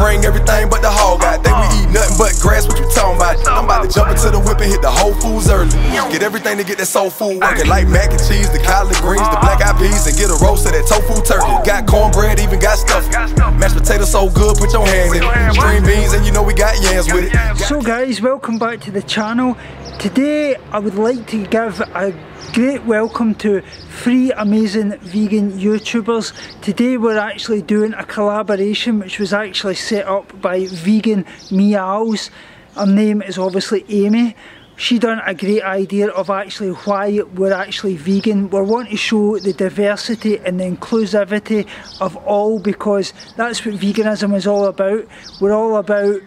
bring everything but the hog. I think we eat nothing but grass, what you talking about? I'm about to jump into the whip and hit the Whole Foods early. Get everything to get that soul food working, like mac and cheese, the collard greens, the black eyed peas, and get a roast of that tofu turkey. Got cornbread, even got stuffing. Mashed potatoes so good, put your hand in it. String beans, and you know we got yams with it. So guys, welcome back to the channel. Today I would like to give a great welcome to 3 amazing vegan YouTubers. Today we're actually doing a collaboration which was actually set up by Veganmeows. Her name is obviously Amy. She done a great idea of actually why we're actually vegan. We want to show the diversity and the inclusivity of all, because that's what veganism is all about. We're all about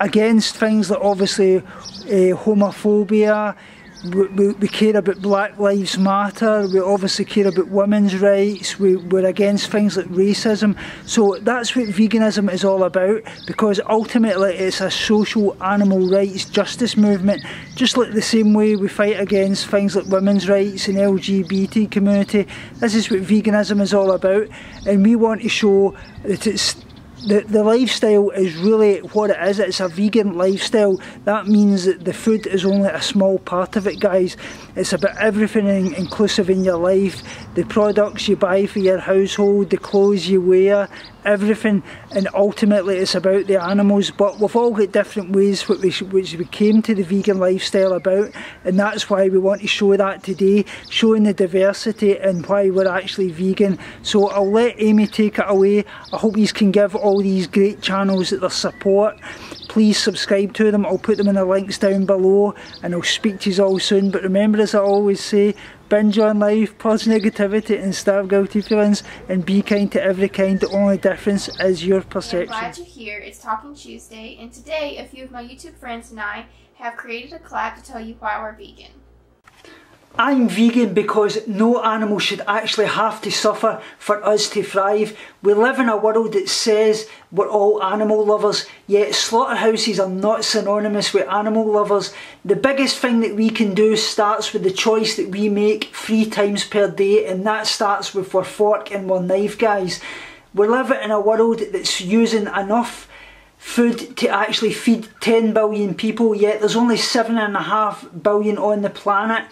against things like obviously homophobia. We care about Black Lives Matter, we obviously care about women's rights, we're against things like racism. So that's what veganism is all about, because ultimately it's a social animal rights justice movement. Just like the same way we fight against things like women's rights and LGBT community, this is what veganism is all about. And we want to show that it's the lifestyle is really what it is. It's a vegan lifestyle. That means that the food is only a small part of it, guys. It's about everything inclusive in your life. The products you buy for your household, the clothes you wear, everything, and ultimately it's about the animals. But we've all got different ways which we came to the vegan lifestyle about, and that's why we want to show that today, showing the diversity and why we're actually vegan. So I'll let Amy take it away. I hope you can give all these great channels their support. Please subscribe to them. I'll put them in the links down below, and I'll speak to you all soon. But remember, as I always say, binge on life, pause negativity and starve guilty feelings, and be kind to every kind. The only difference is your perception. I'm glad you're here. It's Talking Tuesday, and today a few of my YouTube friends and I have created a collab to tell you why we're vegan. I'm vegan because no animal should actually have to suffer for us to thrive. We live in a world that says we're all animal lovers, yet slaughterhouses are not synonymous with animal lovers. The biggest thing that we can do starts with the choice that we make 3 times per day, and that starts with our fork and our knife, guys. We live in a world that's using enough food to actually feed 10 billion people, yet there's only 7.5 billion on the planet.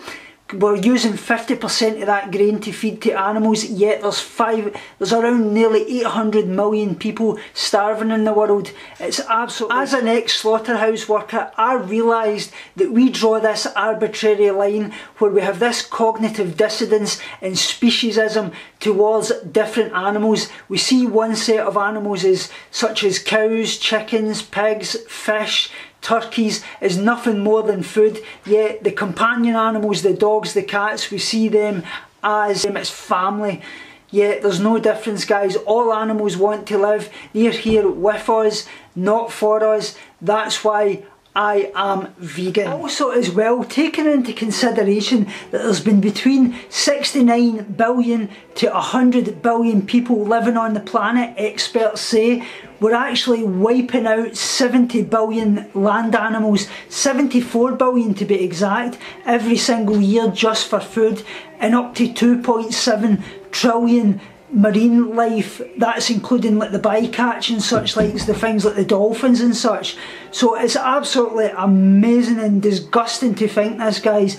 We're using 50% of that grain to feed to animals, yet there's around nearly 800 million people starving in the world. It's absolutely... As an ex-slaughterhouse worker, I realised that we draw this arbitrary line where we have this cognitive dissonance and speciesism towards different animals. We see one set of animals such as cows, chickens, pigs, fish, turkeys is nothing more than food, yet the companion animals, the dogs, the cats, we see them as it's family. Yet there's no difference, guys. All animals want to live. They're here with us, not for us. That's why I am vegan. Also as well, taking into consideration that there's been between 69 billion to 100 billion people living on the planet, experts say, we're actually wiping out 70 billion land animals, 74 billion to be exact, every single year just for food, and up to 2.7 trillion marine life. That's including like the bycatch and such, like the things like the dolphins and such. So it's absolutely amazing and disgusting to think this, guys.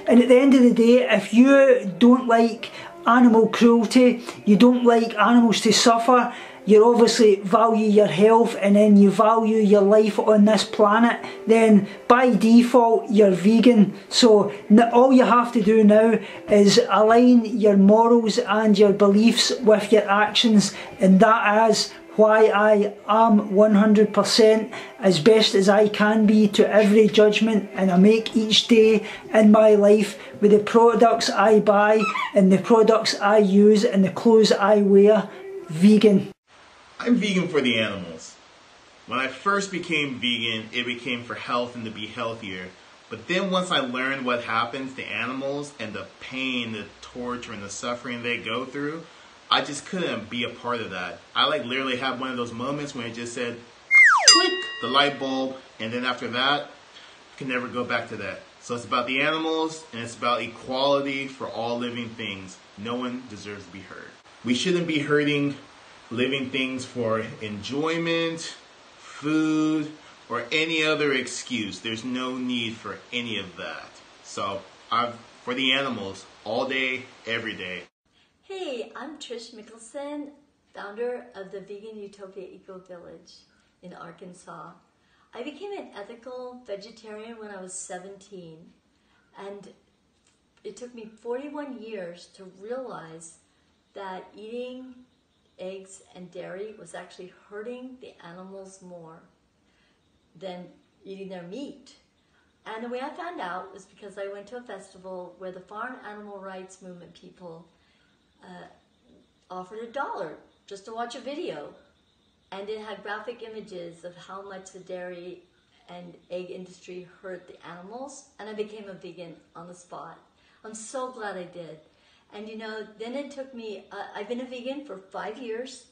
And at the end of the day, if you don't like animal cruelty, you don't like animals to suffer, you obviously value your health and then you value your life on this planet, then by default you're vegan. So all you have to do now is align your morals and your beliefs with your actions, and that is why I am 100% as best as I can be to every judgment and I make each day in my life with the products I buy and the products I use and the clothes I wear, vegan. I'm vegan for the animals. When I first became vegan, it became for health and to be healthier. But then once I learned what happens to animals and the pain, the torture, and the suffering they go through, I just couldn't be a part of that. I literally had one of those moments when it just said, click, the light bulb, and then after that, you can never go back to that. So it's about the animals, and it's about equality for all living things. No one deserves to be hurt. We shouldn't be hurting living things for enjoyment, food, or any other excuse. There's no need for any of that. So I'm for the animals all day, every day. Hey, I'm Trish Mickelson, founder of the Vegan Utopia Ecovillage in Arkansas. I became an ethical vegetarian when I was 17, and it took me 41 years to realize that eating eggs and dairy was actually hurting the animals more than eating their meat. And the way I found out was because I went to a festival where the farm animal rights movement people offered $1 just to watch a video. And it had graphic images of how much the dairy and egg industry hurt the animals. And I became a vegan on the spot. I'm so glad I did. And you know, then it took me, I've been a vegan for 5 years.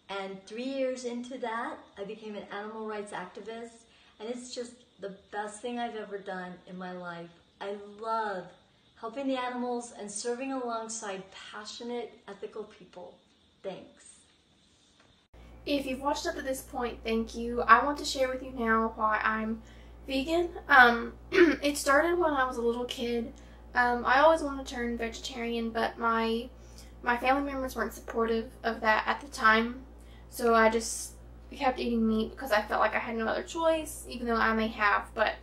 And 3 years into that, I became an animal rights activist. And it's just the best thing I've ever done in my life. I love helping the animals and serving alongside passionate, ethical people. Thanks. If you've watched up to this point, thank you. I want to share with you now why I'm vegan. It started when I was a little kid. I always wanted to turn vegetarian, but my family members weren't supportive of that at the time. So I just kept eating meat because I felt like I had no other choice, even though I may have. But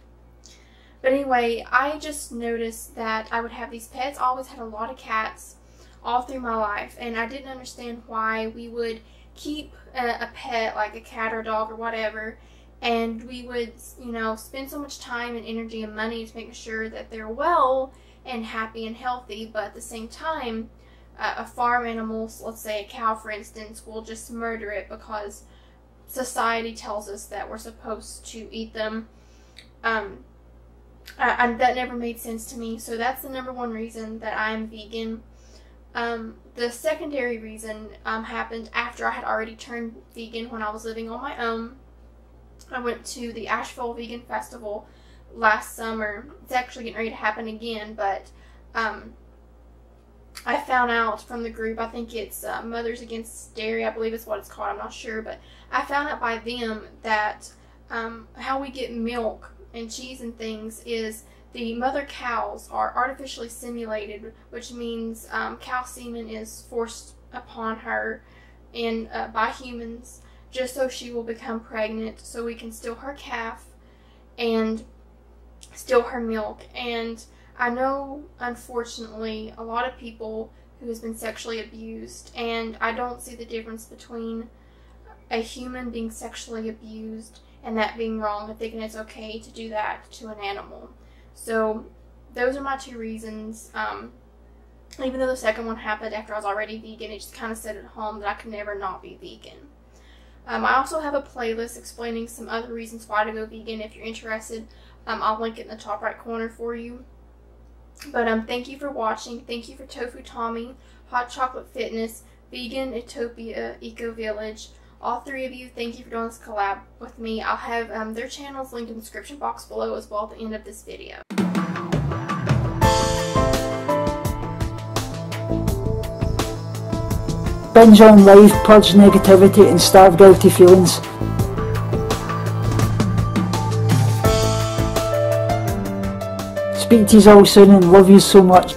anyway, I just noticed that I would have these pets. I always had a lot of cats all through my life, and I didn't understand why we would keep a pet like a cat or dog or whatever, and we would, you know, spend so much time and energy and money to make sure that they're well and happy and healthy, but at the same time, a farm animal, let's say a cow for instance, will just murder it because society tells us that we're supposed to eat them. And that never made sense to me, so that's the #1 reason that I'm vegan. The secondary reason happened after I had already turned vegan when I was living on my own. I went to the Asheville Vegan Festival last summer. It's actually getting ready to happen again, but I found out from the group, I think it's Mothers Against Dairy, I believe is what it's called, I'm not sure, but I found out by them that how we get milk and cheese and things is the mother cows are artificially simulated, which means cow semen is forced upon her and by humans just so she will become pregnant, so we can steal her calf and steal her milk. And I know, unfortunately, a lot of people who has been sexually abused, and I don't see the difference between a human being sexually abused and that being wrong. I think it's okay to do that to an animal. So those are my 2 reasons. Even though the second one happened after I was already vegan, it just kind of set at home that I could never not be vegan. I also have a playlist explaining some other reasons why to go vegan. If you're interested, I'll link it in the top right corner for you. But thank you for watching. Thank you for Tofu Tommy, Hot Chocolate Fitness, Vegan Utopia Ecovillage. All 3 of you, thank you for doing this collab with me. I'll have their channels linked in the description box below as well at the end of this video. Binge on life, purge negativity and starve guilty feelings. Speak to you all soon and love you so much.